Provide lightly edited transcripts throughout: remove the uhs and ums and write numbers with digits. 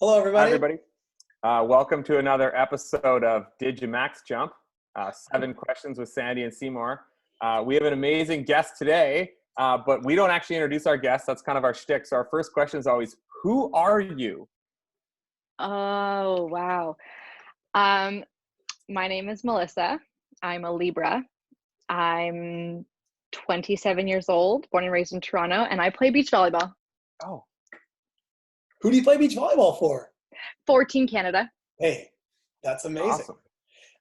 Hello, Hi, everybody. everybody. Welcome to another episode of Did You Max Jump? 7 questions with Sandy and CMoore. We have an amazing guest today, but we don't actually introduce our guests. That's kind of our shtick. So our first question is always, who are you? Oh, wow. My name is Melissa. I'm a Libra. I'm 27 years old, born and raised in Toronto, and I play beach volleyball Oh, Who do you play beach volleyball for? for Team Canada. Hey, that's amazing.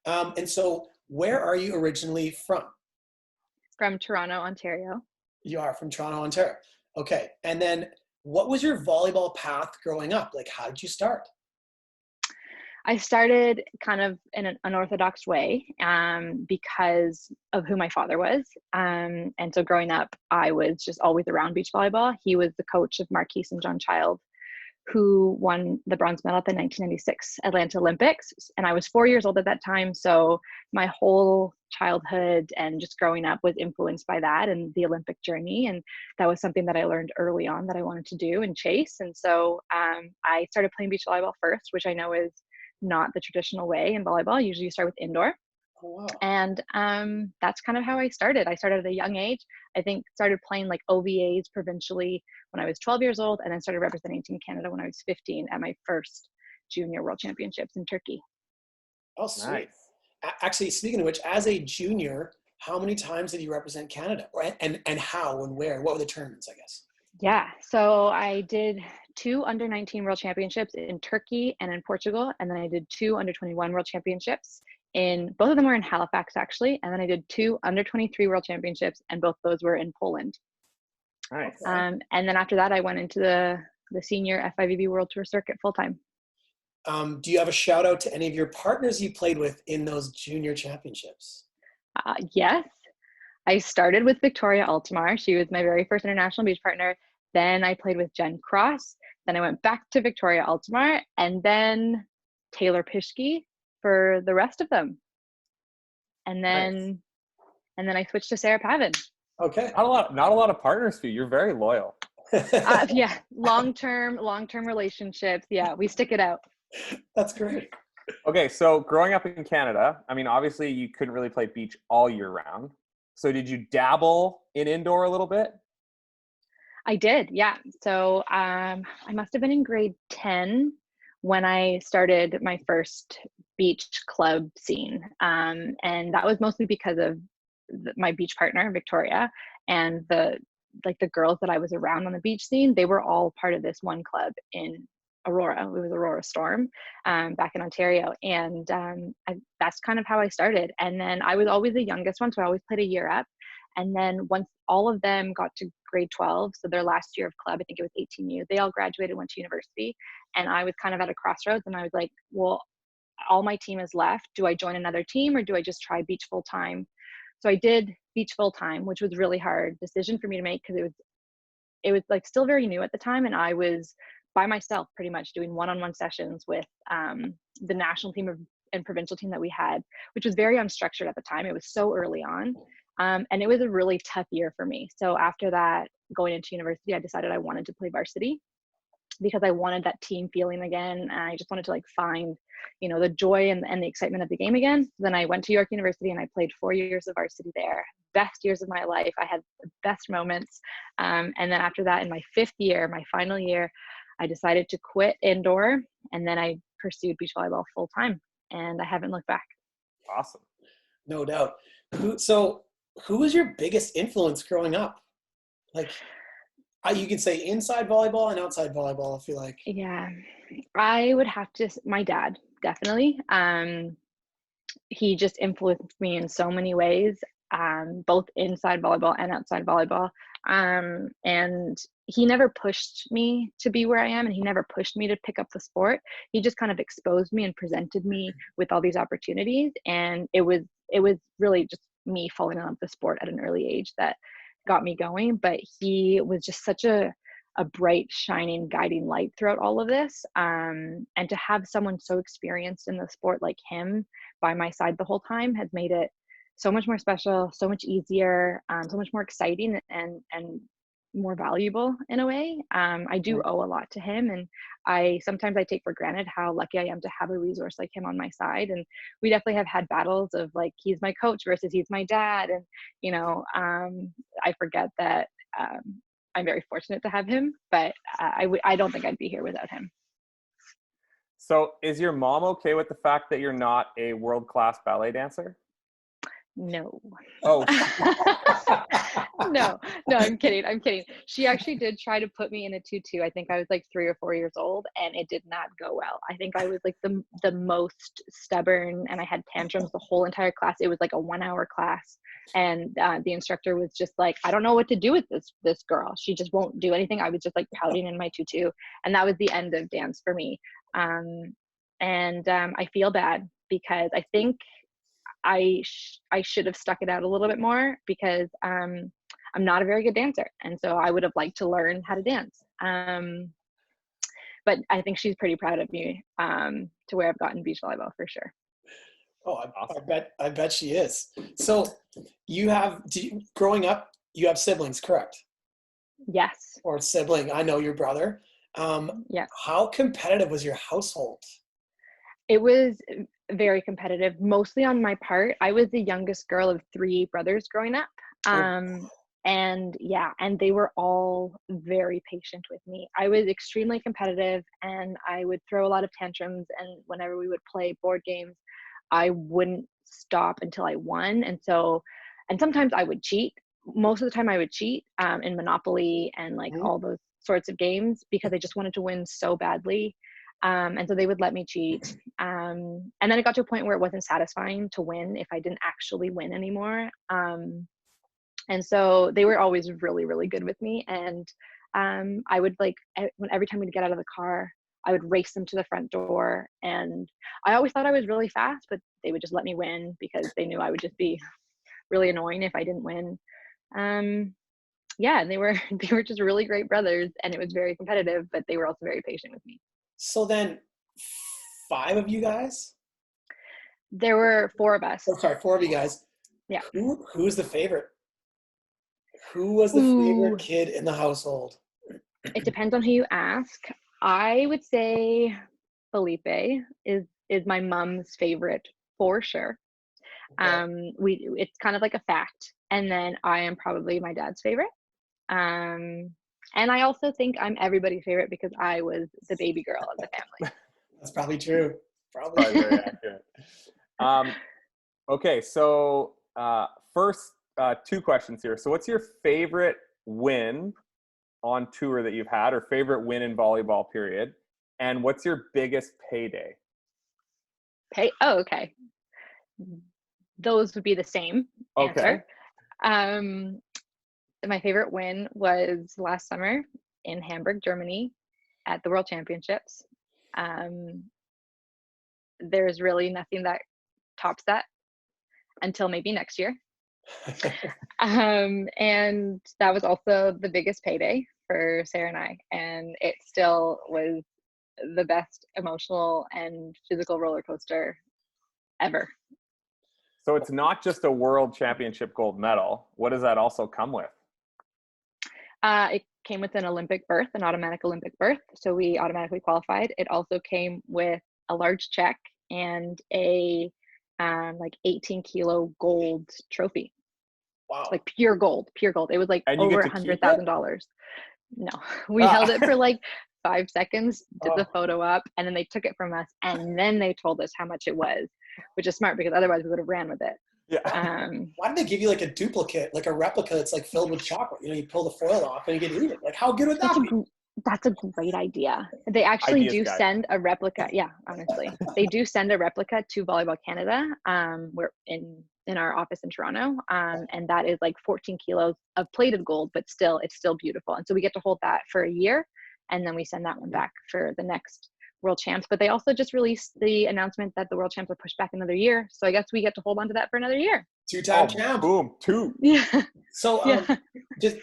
awesome. And so, where are you originally from? From Toronto, Ontario. You are from Toronto, Ontario. Okay. And then, what was your volleyball path growing up? Like, how did you start? I started kind of in an unorthodox way because of who my father was. And so growing up, I was just always around beach volleyball. He was the coach of Marquise and John Child, who won the bronze medal at the 1996 Atlanta Olympics. And I was 4 years old at that time. So my whole childhood and just growing up was influenced by that and the Olympic journey. And that was something that I learned early on that I wanted to do and chase. And so I started playing beach volleyball first, which I know is not the traditional way in volleyball. Usually you start with indoor. Oh, wow. And that's kind of how I started. I started at a young age. I think started playing like OVAs provincially when I was 12 years old, and then started representing Team Canada when I was 15 at my first junior world championships in Turkey. Oh, sweet. Nice. Actually, speaking of which, as a junior, how many times did you represent Canada? And how and where? What were the tournaments, I guess? Yeah, so I did 2 under 19 world championships in Turkey and in Portugal, and then I did 2 under 21 world championships in both of them were in Halifax actually, and then I did 2 under 23 world championships, and both those were in Poland. Nice. Okay. And then after that, I went into the senior FIVB World Tour circuit full time. Do you have a shout out to any of your partners you played with in those junior championships? Yes, I started with Victoria Altamar. She was my very first international beach partner. Then I played with Jen Cross. Then I went back to Victoria Altamar, and then Taylor Pischke for the rest of them. And then I switched to Sarah Pavin. Okay. Not a lot of partners for you. You're very loyal. Yeah, long-term relationships. Yeah, we stick it out. That's great. Okay, so growing up in Canada, I mean, obviously you couldn't really play beach all year round. So did you dabble in indoor a little bit? I did, yeah. So I must have been in grade 10 when I started my first beach club scene. And that was mostly because of my beach partner, Victoria, and the girls that I was around on the beach scene. They were all part of this one club in Aurora. It was Aurora Storm back in Ontario. And that's kind of how I started. And then I was always the youngest one, so I always played a year up. And then once all of them got to grade 12, so their last year of club, I think it was 18 years, they all graduated, went to university. And I was kind of at a crossroads, and I was like, well, all my team is left. Do I join another team, or do I just try beach full time? So I did beach full time, which was a really hard decision for me to make because it was like still very new at the time, and I was by myself pretty much doing one-on-one sessions with the national team and provincial team that we had, which was very unstructured at the time. It was so early on. And it was a really tough year for me. So after that, going into university, I decided I wanted to play varsity because I wanted that team feeling again. And I just wanted to like find, the joy and the excitement of the game again. So then I went to York University and I played 4 years of varsity there. Best years of my life. I had the best moments. And then after that, in my 5th year, my final year, I decided to quit indoor, and then I pursued beach volleyball full time, and I haven't looked back. Awesome. No doubt. Who was your biggest influence growing up? Like, you can say inside volleyball and outside volleyball, I feel like. Yeah, I would have to, my dad, definitely. He just influenced me in so many ways, both inside volleyball and outside volleyball. And he never pushed me to be where I am, and he never pushed me to pick up the sport. He just kind of exposed me and presented me with all these opportunities. And it was really just me falling in love with the sport at an early age that got me going. But he was just such a bright, shining, guiding light throughout all of this. And to have someone so experienced in the sport like him by my side the whole time has made it so much more special, so much easier, so much more exciting, and more valuable in a way. I do owe a lot to him, and I sometimes I take for granted how lucky I am to have a resource like him on my side. And we definitely have had battles of like, he's my coach versus he's my dad, and I forget that I'm very fortunate to have him, but I don't think I'd be here without him. So is your mom okay with the fact that you're not a world-class ballet dancer? No. Oh. No, I'm kidding. She actually did try to put me in a tutu. I think I was like 3 or 4 years old, and it did not go well. I think I was like the most stubborn, and I had tantrums the whole entire class. It was like a 1-hour class, and the instructor was just like, I don't know what to do with this girl. She just won't do anything. I was just like pouting in my tutu, and that was the end of dance for me. I feel bad because I think I should have stuck it out a little bit more, because I'm not a very good dancer, and so I would have liked to learn how to dance. But I think she's pretty proud of me to where I've gotten beach volleyball for sure. Oh, I bet she is. So growing up, you have siblings, correct? Yes. Or sibling? I know your brother. Yeah. How competitive was your household? It was very competitive, mostly on my part. I was the youngest girl of 3 brothers growing up. And they were all very patient with me. I was extremely competitive, and I would throw a lot of tantrums. And whenever we would play board games, I wouldn't stop until I won. And sometimes I would cheat. Most of the time I would cheat in Monopoly and like all those sorts of games, because I just wanted to win so badly. And so they would let me cheat. And then it got to a point where it wasn't satisfying to win if I didn't actually win anymore. And so they were always really, really good with me. And I would every time we'd get out of the car, I would race them to the front door. And I always thought I was really fast, but they would just let me win because they knew I would just be really annoying if I didn't win. And they were just really great brothers, and it was very competitive, but they were also very patient with me. So then 5 of you guys? There were 4 of us. Oh, sorry, 4 of you guys. Yeah. Who's the favorite? Who was the favorite kid in the household? It depends on who you ask. I would say Felipe is my mom's favorite for sure. Okay. It's kind of like a fact. And then I am probably my dad's favorite. And I also think I'm everybody's favorite because I was the baby girl of the family. That's probably true. Probably very accurate. Okay, so first 2 questions here. So what's your favorite win on tour that you've had, or favorite win in volleyball period? And what's your biggest payday? Okay. Those would be the same answer. Okay. My favorite win was last summer in Hamburg, Germany at the World Championships. There's really nothing that tops that until maybe next year. And that was also the biggest payday for Sarah and I. And it still was the best emotional and physical roller coaster ever. So it's not just a world championship gold medal. What does that also come with? It came with an Olympic berth, an automatic Olympic berth. So we automatically qualified. It also came with a large check and a 18-kilo gold trophy. Wow. Like pure gold. It was like over $100,000. No, we held it for like 5 seconds, did the photo up, and then they took it from us, and then they told us how much it was, which is smart because otherwise we would have ran with it. Yeah. Why did they give you like a duplicate, like a replica that's like filled with chocolate? You pull the foil off and you get to eat it. Like, how good would that be? That's a great idea. They actually send a replica. Yeah, honestly. They do send a replica to Volleyball Canada. We're in our office in Toronto. And that is like 14 kilos of plated gold, but it's still beautiful. And so we get to hold that for a year, and then we send that one back for the next World Champs. But they also just released the announcement that the World Champs are pushed back another year. So I guess we get to hold on to that for another year. 2-time champ. Boom, 2. Yeah. So just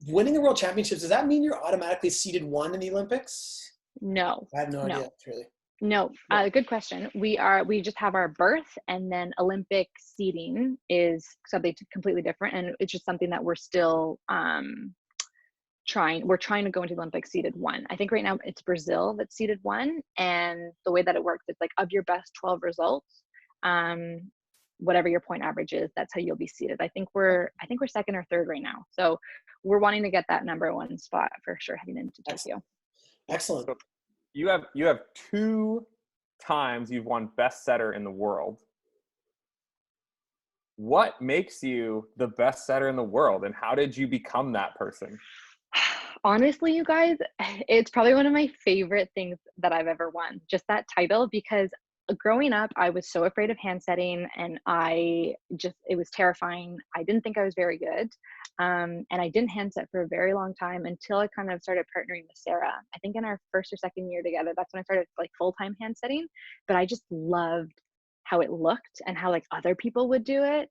winning the World Championships, does that mean you're automatically seeded 1 in the Olympics? No. I have no idea, really. No, good question. We just have our berth, and then Olympic seeding is something completely different, and it's just something that we're still we're trying to go into the Olympics seeded 1. I think right now it's Brazil that's seeded 1, and the way that it works, it's like of your best 12 results, whatever your point average is, that's how you'll be seeded. I think we're second or third right now, so we're wanting to get that number 1 spot for sure heading into Tokyo. Excellent. So you have 2 times you've won best setter in the world. What makes you the best setter in the world, and how did you become that person? Honestly, you guys, it's probably one of my favorite things that I've ever won, just that title, because growing up, I was so afraid of hand setting, and it was terrifying. I didn't think I was very good. And I didn't hand set for a very long time until I kind of started partnering with Sarah. I think in our first or second year together, that's when I started like full-time hand setting, but I just loved how it looked and how like other people would do it.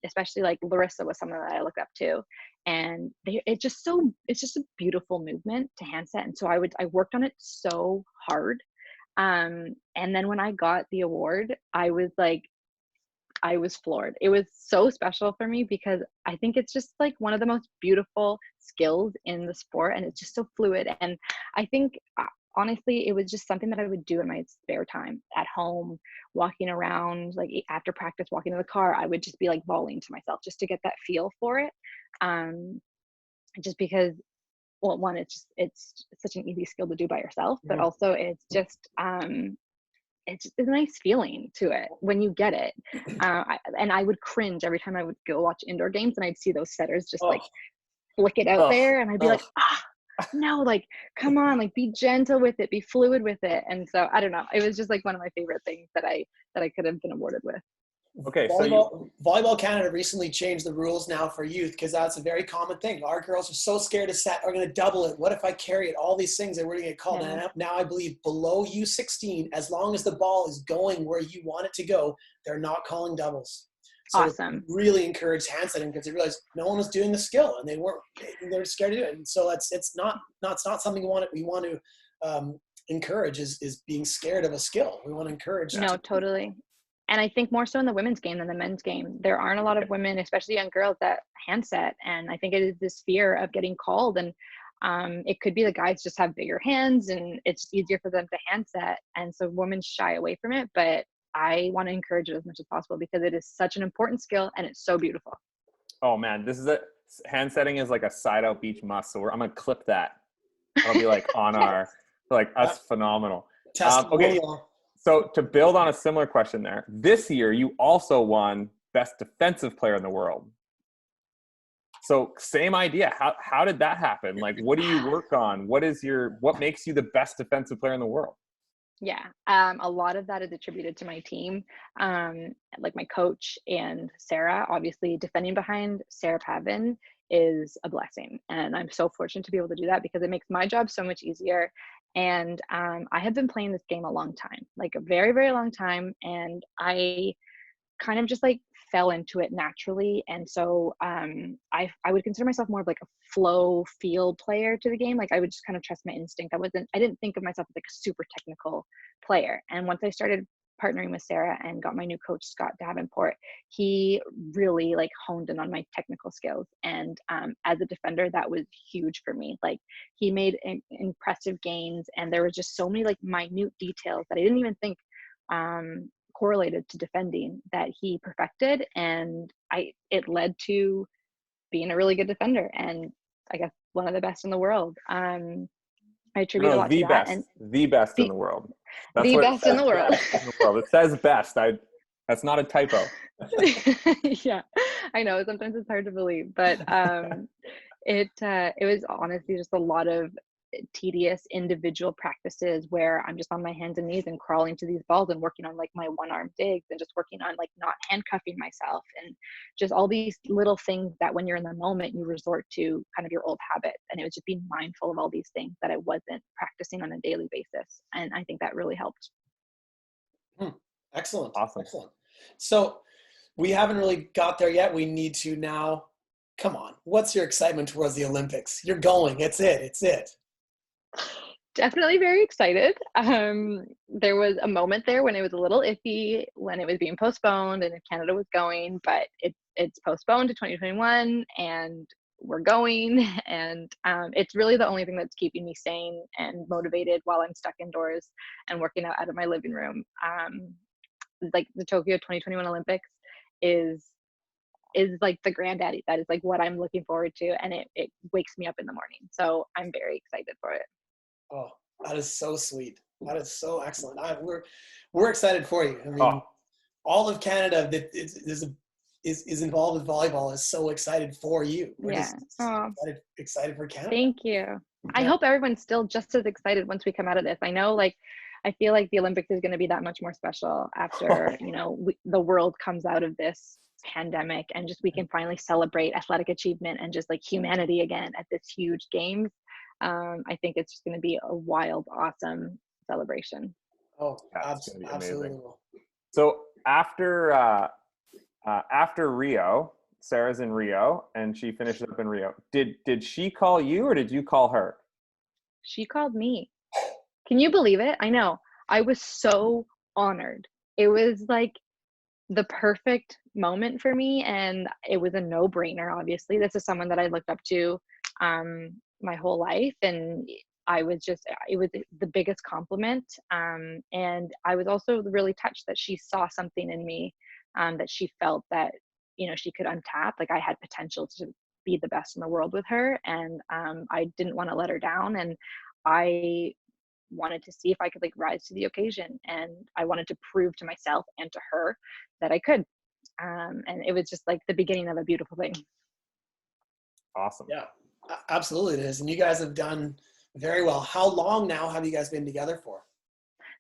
Especially like Larissa was someone that I looked up to, and it's just a beautiful movement to hand set. And so I worked on it so hard. And then when I got the award, I was floored. It was so special for me because I think it's just like one of the most beautiful skills in the sport, and it's just so fluid. And I think honestly, it was just something that I would do in my spare time at home, walking around, like after practice, walking in the car, I would just be like volleying to myself just to get that feel for it. Just because, well, one, it's such an easy skill to do by yourself, but also it's just, it's a nice feeling to it when you get it. And I would cringe every time I would go watch indoor games and I'd see those setters just like flick it out there, and I'd be like, no, like, come on, like, be gentle with it, be fluid with it. And so I don't know, it was just like one of my favorite things that I could have been awarded with. Okay, Volleyball Canada recently changed the rules now for youth, because that's a very common thing. Our girls are so scared to set, are going to double it. What if I carry it? All these things that we're going to get called. And now I believe below U16, as long as the ball is going where you want it to go, they're not calling doubles. So awesome. Really encouraged hand setting because they realized no one was doing the skill and they're scared to do it. And so it's not something we want to encourage is being scared of a skill. We want to encourage. No, totally. And I think more so in the women's game than the men's game. There aren't a lot of women, especially young girls, that hand set. And I think it is this fear of getting called. And it could be the guys just have bigger hands and it's easier for them to hand set. And so women shy away from it. But I want to encourage it as much as possible because it is such an important skill and it's so beautiful. Oh man, hand setting is like a side out beach must. So I'm going to clip that. I'll be like on our, like that's phenomenal. Okay. So to build on a similar question there, this year you also won Best Defensive Player in the World. So same idea. How did that happen? Like, what do you work on? What makes you the best defensive player in the world? Yeah, a lot of that is attributed to my team, like my coach and Sarah. Obviously, defending behind Sarah Pavin is a blessing, and I'm so fortunate to be able to do that because it makes my job so much easier. And I have been playing this game a long time, like a very, very long time, and I kind of just like fell into it naturally. And so I would consider myself more of like a flow feel player to the game. Like I would just kind of trust my instinct. I didn't think of myself as like a super technical player. And once I started partnering with Sarah and got my new coach, Scott Davenport, he really like honed in on my technical skills. And as a defender, that was huge for me. Like he made impressive gains, and there was just so many like minute details that I didn't even think correlated to defending that he perfected, and it led to being a really good defender and I guess one of the best in the world. I attribute a lot to that. And the best in the world. That's the what best in the world. It says best. That's not a typo. Yeah, I know. Sometimes it's hard to believe, but it was honestly just a lot of tedious individual practices where I'm just on my hands and knees and crawling to these balls and working on like my one-arm digs and just working on like not handcuffing myself and just all these little things that when you're in the moment you resort to kind of your old habits. And it was just being mindful of all these things that I wasn't practicing on a daily basis, and I think that really helped. Excellent. Awesome. Excellent. So we haven't really got there yet. We need to now. Come on, what's your excitement towards the Olympics? You're going. It's it. Definitely very excited. There was a moment there when it was a little iffy when it was being postponed and if Canada was going, but it's postponed to 2021, and we're going. And it's really the only thing that's keeping me sane and motivated while I'm stuck indoors and working out of my living room. Like the Tokyo 2021 Olympics is like the granddaddy. That is like what I'm looking forward to, and it wakes me up in the morning. So I'm very excited for it. Oh, that is so sweet. That is so excellent. We're excited for you. I mean, all of Canada that is involved with volleyball is so excited for you. We're just excited for Canada. Thank you. Yeah. I hope everyone's still just as excited once we come out of this. I know, like, I feel like the Olympics is going to be that much more special after, you know, the world comes out of this pandemic, and just we can finally celebrate athletic achievement and just like humanity again at this huge games. I think it's just going to be a wild, awesome celebration. Oh, absolutely. So after Rio, Sarah's in Rio, and she finishes up in Rio. Did she call you, or did you call her? She called me. Can you believe it? I know. I was so honored. It was like the perfect moment for me, and it was a no-brainer. Obviously, this is someone that I looked up to my whole life, and it was the biggest compliment. And I was also really touched that she saw something in me, that she felt that, you know, she could untap. Like, I had potential to be the best in the world with her, and I didn't want to let her down, and I wanted to see if I could like rise to the occasion, and I wanted to prove to myself and to her that I could. And it was just like the beginning of a beautiful thing. Awesome. Yeah, absolutely it is. And you guys have done very well. How long now have you guys been together for?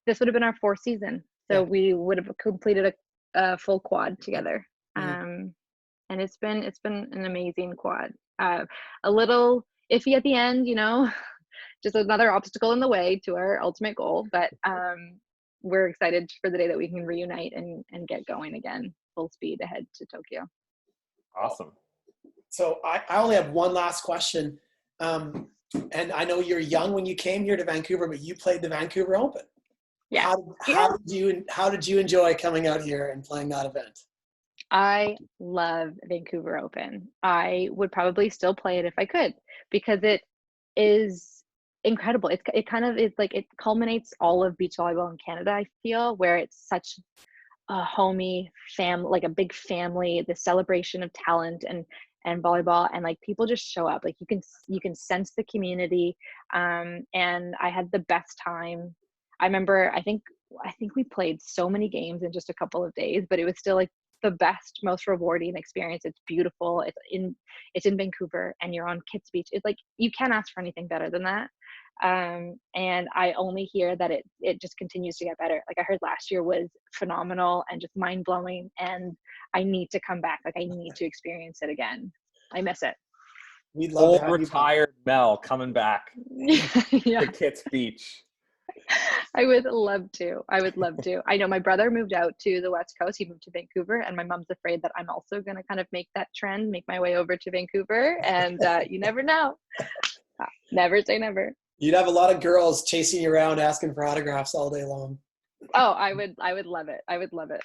This would have been our 4th season. So we would have completed a full quad together. And it's been an amazing quad. A little iffy at the end, you know, just another obstacle in the way to our ultimate goal. But we're excited for the day that we can reunite and get going again, full speed ahead to Tokyo. Awesome. So I only have one last question. And I know you're young when you came here to Vancouver, but you played the Vancouver Open. Yeah. How did you enjoy coming out here and playing that event? I love Vancouver Open. I would probably still play it if I could, because it is incredible. It kind of is like, it culminates all of beach volleyball in Canada, I feel, where it's such a homey family, like a big family, the celebration of talent and volleyball, and like people just show up. Like you can sense the community. And I had the best time. I remember, I think we played so many games in just a couple of days, but it was still like the best, most rewarding experience. It's beautiful. It's in Vancouver, and you're on Kits Beach. It's like, you can't ask for anything better than that. And I only hear that it just continues to get better. Like, I heard last year was phenomenal and just mind blowing, and I need to come back. Like, I need to experience it again. I miss it. We'd love to have retired Mel coming back to Kits Beach. I would love to. I know my brother moved out to the West Coast. He moved to Vancouver, and my mom's afraid that I'm also going to kind of make that trend, make my way over to Vancouver. And you never know. Never say never. You'd have a lot of girls chasing you around asking for autographs all day long. Oh, I would love it. I would love it.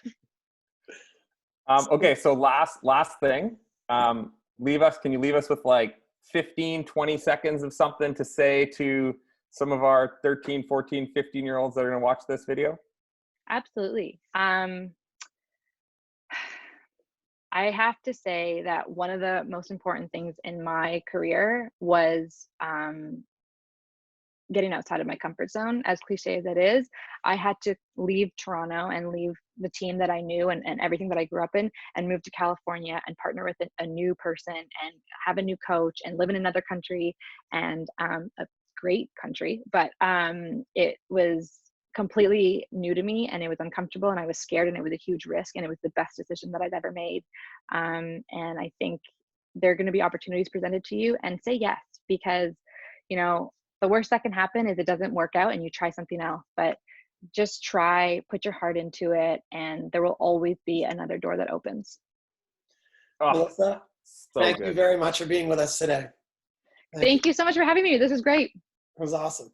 Okay, so last thing. Can you leave us with like 15, 20 seconds of something to say to some of our 13, 14, 15-year-olds that are going to watch this video? Absolutely. I have to say that one of the most important things in my career was getting outside of my comfort zone. As cliche as it is, I had to leave Toronto and leave the team that I knew and everything that I grew up in, and move to California and partner with a new person and have a new coach and live in another country, and a great country, but it was completely new to me, and it was uncomfortable, and I was scared, and it was a huge risk, and it was the best decision that I've ever made. And I think there are going to be opportunities presented to you, and say yes, because, you know, the worst that can happen is it doesn't work out and you try something else. But just try, put your heart into it, and there will always be another door that opens. Melissa, thank you very much for being with us today. Thank you so much for having me. This is great. It was awesome.